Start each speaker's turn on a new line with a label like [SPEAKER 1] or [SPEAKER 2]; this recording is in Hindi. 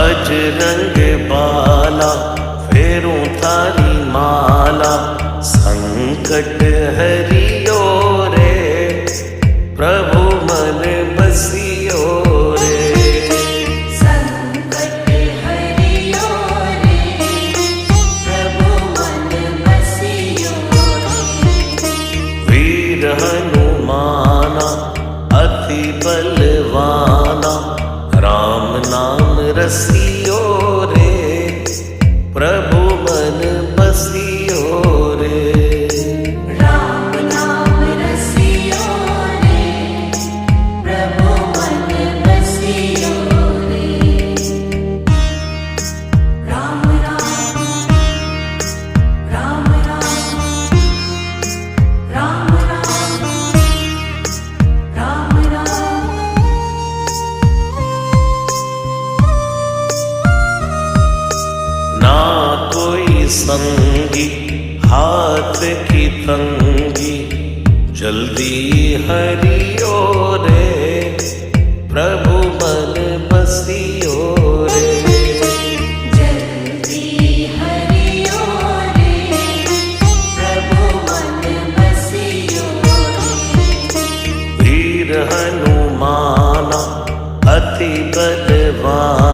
[SPEAKER 1] बजरंग बाला फेरूं थारी माला, संकट हरियो रे प्रभु मन बसियो रे।
[SPEAKER 2] संकट हरियो रे प्रभु मन बसियो रे।
[SPEAKER 1] वीर हनुमाना अति बलवाना, राम नाम रसियो रे प्रभु मन बसियो रे।
[SPEAKER 2] राम नाम रसियो रे प्रभु मन बसियो रे। राम राम राम राम राम राम राम राम।
[SPEAKER 1] ना कोई संगी हाथ की तंगी, जल्दी हरि